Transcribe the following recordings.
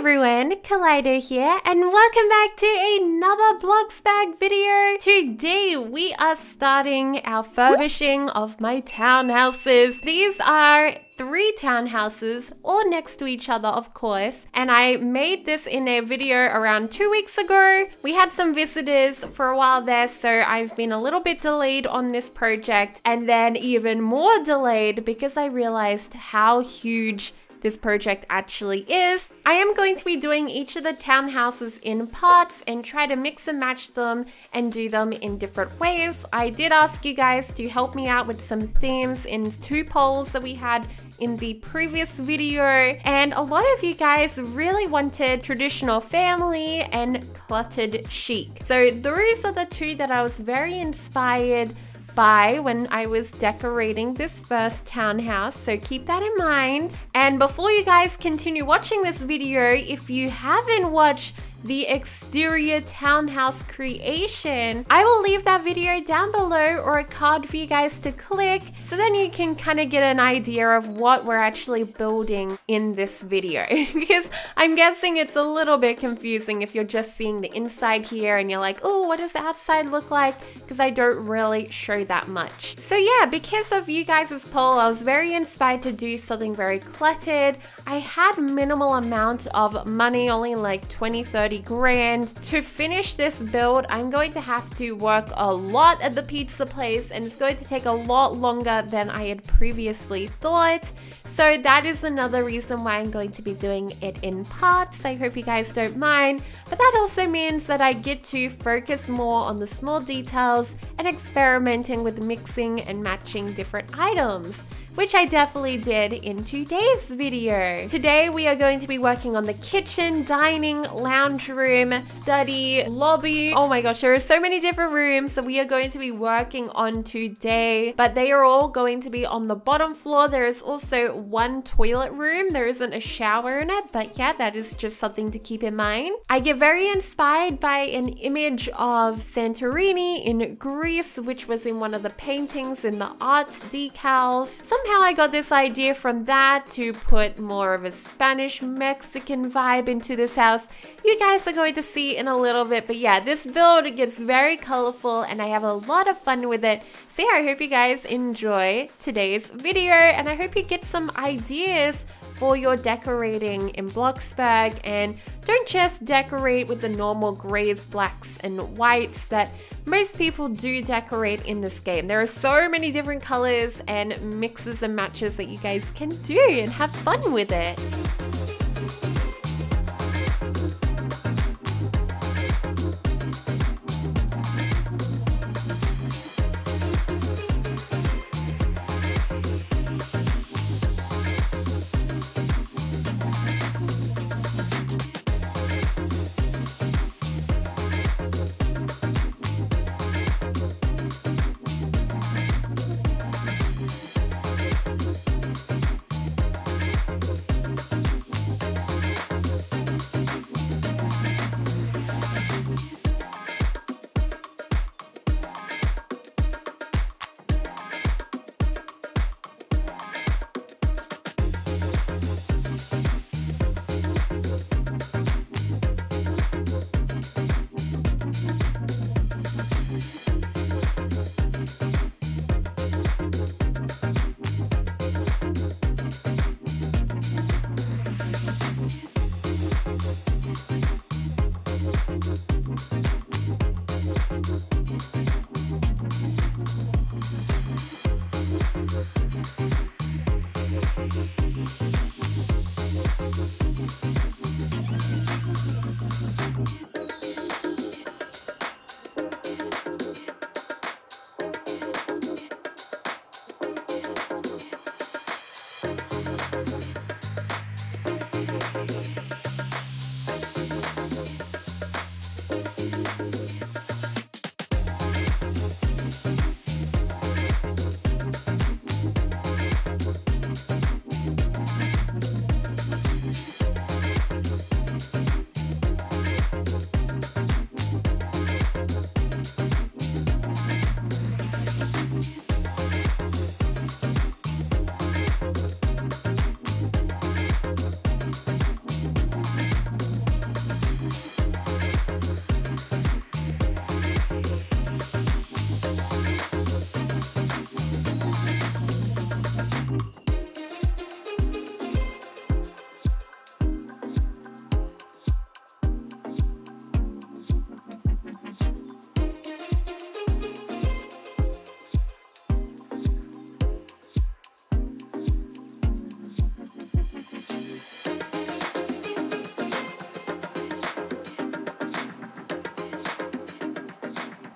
everyone, Kaleidow here, and welcome back to another Bloxburg video. Today we are starting our furbishing of my townhouses. These are 3 townhouses, all next to each other, of course, and I made this in a video around 2 weeks ago. We had some visitors for a while there, so I've been a little bit delayed on this project, and then even more delayed because I realized how huge this project actually is. I am going to be doing each of the townhouses in parts and try to mix and match them and do them in different ways. I did ask you guys to help me out with some themes in 2 polls that we had in the previous video, and a lot of you guys really wanted traditional family and cluttered chic. So those are the 2 that I was very inspired by when I was decorating this first townhouse, so keep that in mind. And before you guys continue watching this video, if you haven't watched the exterior townhouse creation, I will leave that video down below or a card for you guys to click, so then you can kind of get an idea of what we're actually building in this video. Because I'm guessing it's a little bit confusing if you're just seeing the inside here and you're like, oh, what does the outside look like? Because I don't really show that much. So yeah, because of you guys' poll, I was very inspired to do something very cluttered. I had minimal amount of money, only like 20-30 grand. To finish this build, I'm going to have to work a lot at the pizza place, and it's going to take a lot longer than I had previously thought. So that is another reason why I'm going to be doing it in parts. I hope you guys don't mind, but that also means that I get to focus more on the small details and experimenting with mixing and matching different items, which I definitely did in today's video. Today we are going to be working on the kitchen, dining, lounge room, study, lobby. Oh my gosh, there are so many different rooms that we are going to be working on today, but they are all going to be on the bottom floor. There is also 1 toilet room. There isn't a shower in it, but yeah, that is just something to keep in mind. I get very inspired by an image of Santorini in Greece, which was in one of the paintings in the art decals. Somehow I got this idea from that to put more of a Spanish Mexican vibe into this house. You guys are going to see in a little bit, but yeah, this build gets very colorful and I have a lot of fun with it. So yeah, I hope you guys enjoy today's video, and I hope you get some ideas for your decorating in Bloxburg, and don't just decorate with the normal grays, blacks, and whites that most people do decorate in this game. There are so many different colors and mixes and matches that you guys can do and have fun with it.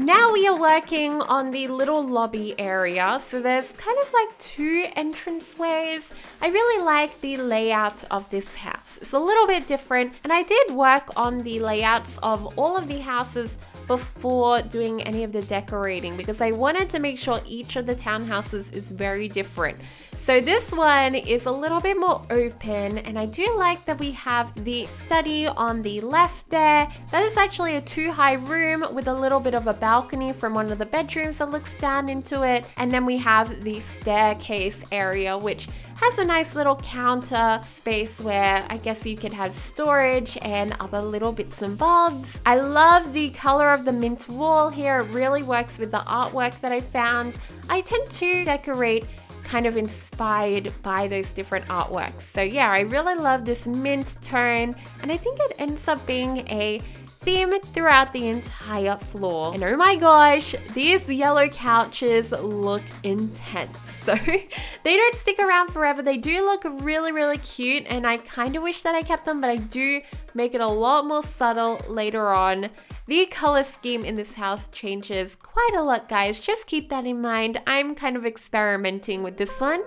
Now we are working on the little lobby area. So there's kind of like 2 entranceways. I really like the layout of this house. It's a little bit different, and I did work on the layouts of all of the houses before doing any of the decorating because I wanted to make sure each of the townhouses is very different. So this one is a little bit more open, and I do like that we have the study on the left there. That is actually a 2-high room with a little bit of a balcony from one of the bedrooms that looks down into it. And then we have the staircase area, which has a nice little counter space where I guess you could have storage and other little bits and bobs. I love the color of the mint wall here. It really works with the artwork that I found. I tend to decorate kind of inspired by those different artworks. So yeah, I really love this mint tone, and I think it ends up being a theme throughout the entire floor. And oh my gosh, these yellow couches look intense. So they don't stick around forever. They do look really, really cute, and I kind of wish that I kept them, but I do make it a lot more subtle later on. The color scheme in this house changes quite a lot, guys. Just keep that in mind. I'm kind of experimenting with this one.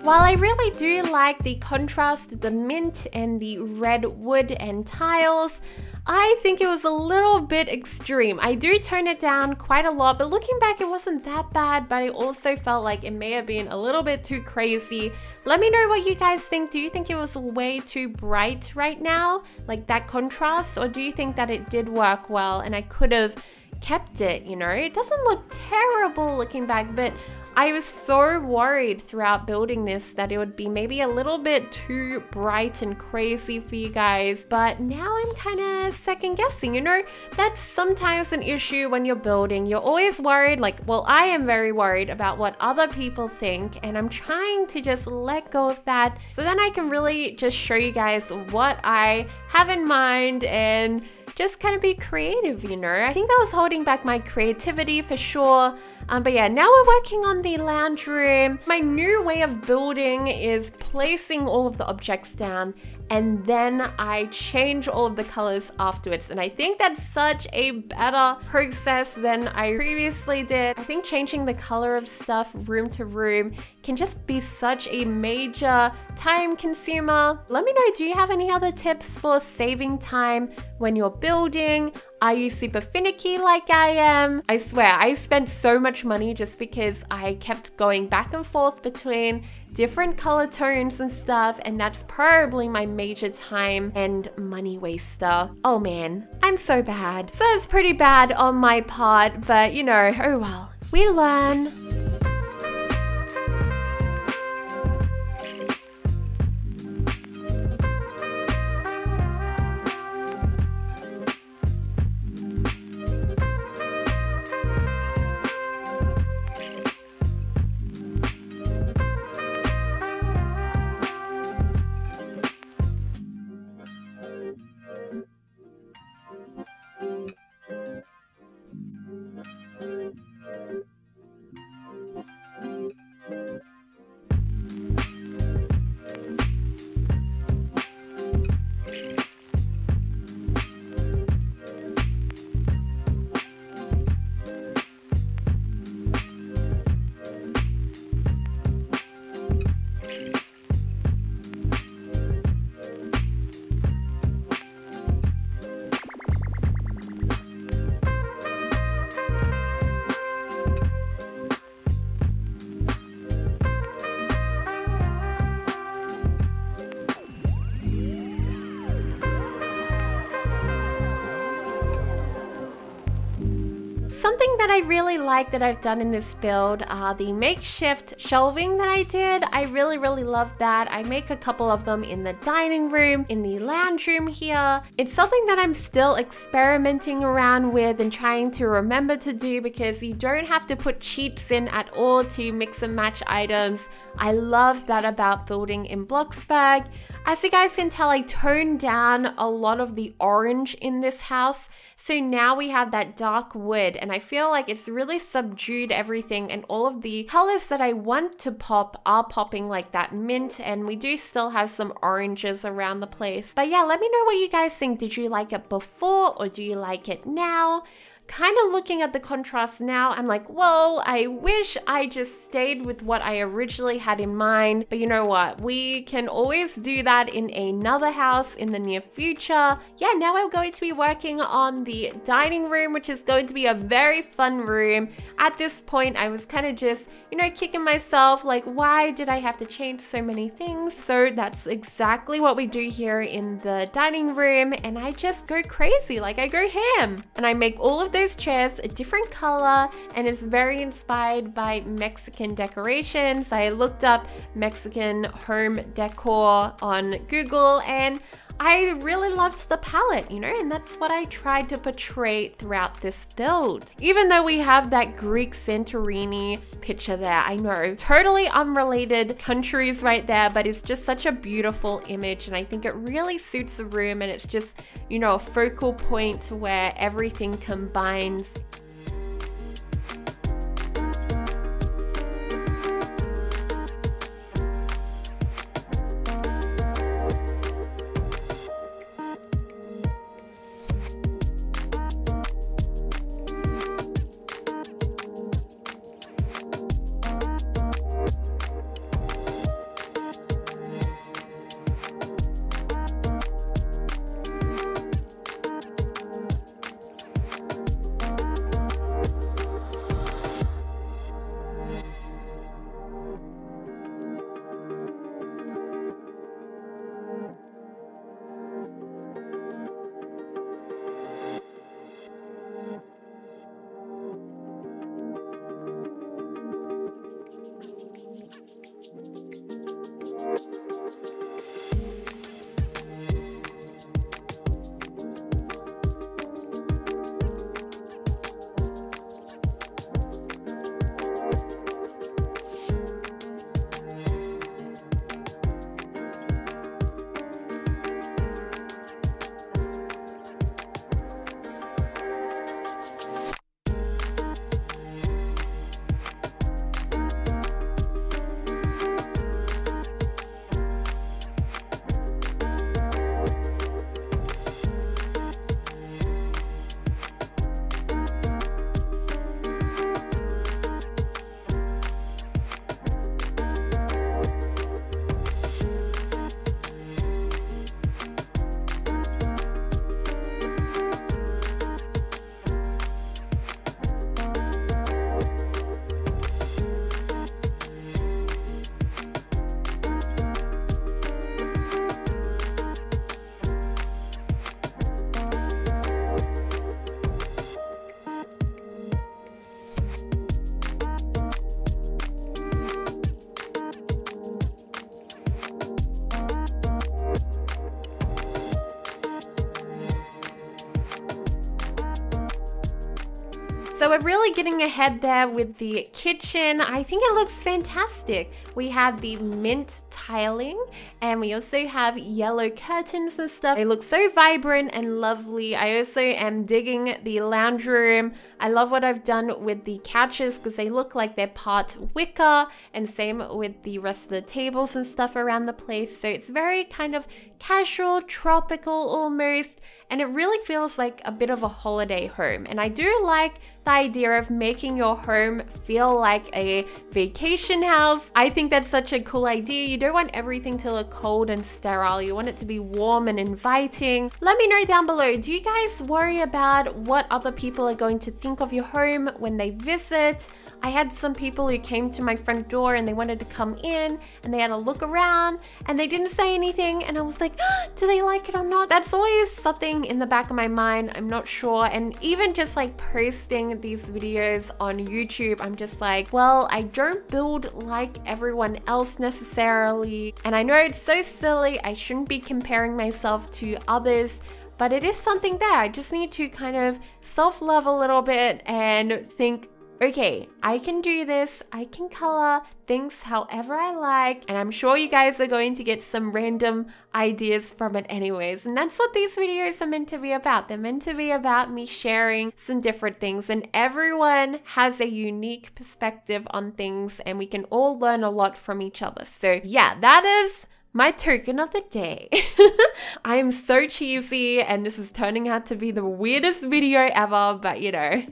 While I really do like the contrast, the mint and the red wood and tiles, I think it was a little bit extreme. I do tone it down quite a lot, but looking back, it wasn't that bad, but I also felt like it may have been a little bit too crazy. Let me know what you guys think. Do you think it was way too bright right now, like that contrast, or do you think that it did work well and I could have kept it, you know? It doesn't look terrible looking back, but I was so worried throughout building this that it would be maybe a little bit too bright and crazy for you guys, but now I'm kind of second guessing, you know? That's sometimes an issue when you're building. You're always worried, like, well, I am very worried about what other people think, and I'm trying to just let go of that so then I can really just show you guys what I have in mind and just kind of be creative, you know? I think that was holding back my creativity for sure. But yeah, now we're working on the lounge room. My new way of building is placing all of the objects down, and then I change all of the colors afterwards. And I think that's such a better process than I previously did. I think changing the color of stuff room to room can just be such a major time consumer. Let me know, do you have any other tips for saving time when you're building? Are you super finicky like I am? I swear, I spent so much money just because I kept going back and forth between different color tones and stuff, and that's probably my major time and money waster. Oh man, I'm so bad. So it's pretty bad on my part, but you know, oh well, we learn. something that I really like that I've done in this build are the makeshift shelving that I did. I really love that. I make a couple of them in the dining room, in the lounge room here. It's something that I'm still experimenting around with and trying to remember to do, because you don't have to put cheats in at all to mix and match items. I love that about building in Bloxburg. As you guys can tell, I toned down a lot of the orange in this house. So now we have that dark wood, and I feel like it's really subdued everything, and all of the colors that I want to pop are popping, like that mint, and we do still have some oranges around the place. But yeah, let me know what you guys think. Did you like it before, or do you like it now? Kind of looking at the contrast now, I'm like, whoa, I wish I just stayed with what I originally had in mind. But you know what? We can always do that in another house in the near future. Yeah, now I'm going to be working on the dining room, which is going to be a very fun room. At this point, I was kind of just, you know, kicking myself, like, why did I have to change so many things? So that's exactly what we do here in the dining room. And I just go crazy, like I go ham. And I make all of those chairs a different color, and it's very inspired by Mexican decorations. I looked up Mexican home decor on Google, and I really loved the palette, you know, and that's what I tried to portray throughout this build. Even though we have that Greek Santorini picture there, I know, totally unrelated countries right there, but it's just such a beautiful image, and I think it really suits the room, and it's just, you know, a focal point where everything combines. So we're really getting ahead there with the kitchen. I think it looks fantastic. We have the mint tiling, and we also have yellow curtains and stuff. They look so vibrant and lovely. I also am digging the lounge room. I love what I've done with the couches because they look like they're part wicker, and same with the rest of the tables and stuff around the place. So it's very kind of casual, tropical almost, and it really feels like a bit of a holiday home. And I do like the idea of making your home feel like a vacation house. I think that's such a cool idea. You don't want everything to look cold and sterile. You want it to be warm and inviting. Let me know down below, do you guys worry about what other people are going to think of your home when they visit? I had some people who came to my front door and they wanted to come in and they had a look around and they didn't say anything, and I was like, oh, do they like it or not? That's always something in the back of my mind. I'm not sure. And even just like posting these videos on YouTube, I'm just like, well, I don't build like everyone else necessarily. And I know it's so silly. I shouldn't be comparing myself to others, but it is something there. I just need to kind of self-love a little bit and think, okay, I can do this. I can color things however I like. And I'm sure you guys are going to get some random ideas from it anyways. And that's what these videos are meant to be about. They're meant to be about me sharing some different things. And everyone has a unique perspective on things and we can all learn a lot from each other. So yeah, that is my token of the day. I am so cheesy and this is turning out to be the weirdest video ever, but you know.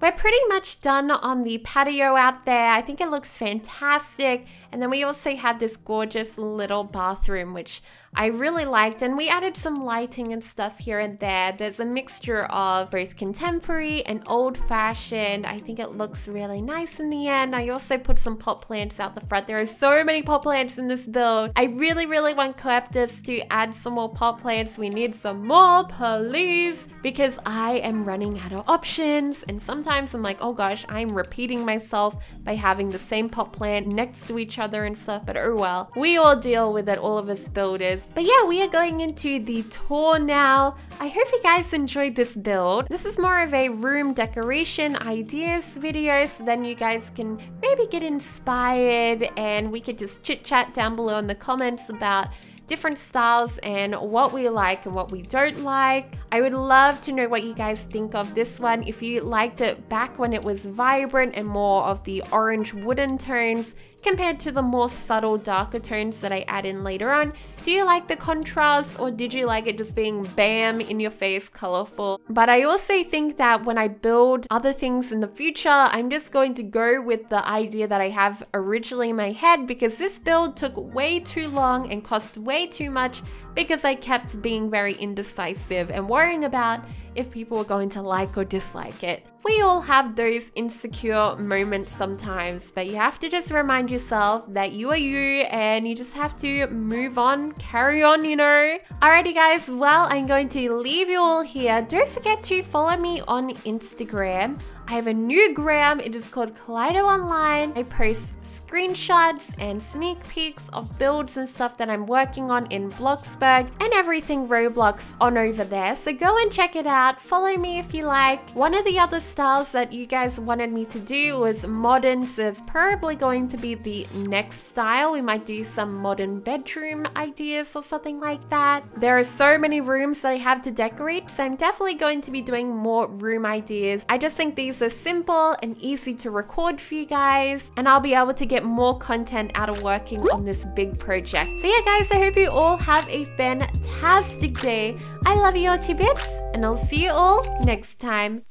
We're pretty much done on the patio out there. I think it looks fantastic. And then we also have this gorgeous little bathroom, which I really liked, and we added some lighting and stuff here and there. There's a mixture of both contemporary and old-fashioned. I think it looks really nice in the end. I also put some pot plants out the front. There are so many pot plants in this build. I really want Coeptus to add some more pot plants. We need some more, please, because I am running out of options, and sometimes I'm like, oh gosh, I'm repeating myself by having the same pot plant next to each other and stuff, but oh well. We all deal with it, all of us builders. But yeah, we are going into the tour now. I hope you guys enjoyed this build. This is more of a room decoration ideas video, so then you guys can maybe get inspired and we could just chit chat down below in the comments about different styles and what we like and what we don't like. I would love to know what you guys think of this one. If you liked it back when it was vibrant and more of the orange wooden tones compared to the more subtle darker tones that I add in later on. Do you like the contrast, or did you like it just being bam in your face colorful? But I also think that when I build other things in the future, I'm just going to go with the idea that I have originally in my head, because this build took way too long and cost way too much because I kept being very indecisive and worrying about if people are going to like or dislike it. We all have those insecure moments sometimes, but you have to just remind yourself that you are you and you just have to move on, carry on, you know. Alrighty guys, well, I'm going to leave you all here. Don't forget to follow me on Instagram. I have a new gram. It is called Kaleidow Online. I post screenshots and sneak peeks of builds and stuff that I'm working on in Bloxburg and everything Roblox on over there. So go and check it out. Follow me if you like. One of the other styles that you guys wanted me to do was modern, so it's probably going to be the next style. We might do some modern bedroom ideas or something like that. There are so many rooms that I have to decorate, so I'm definitely going to be doing more room ideas. I just think these are simple and easy to record for you guys, and I'll be able to get more content out of working on this big project. So yeah guys, I hope you all have a fantastic day. I love you all to bits, and I'll see you all next time.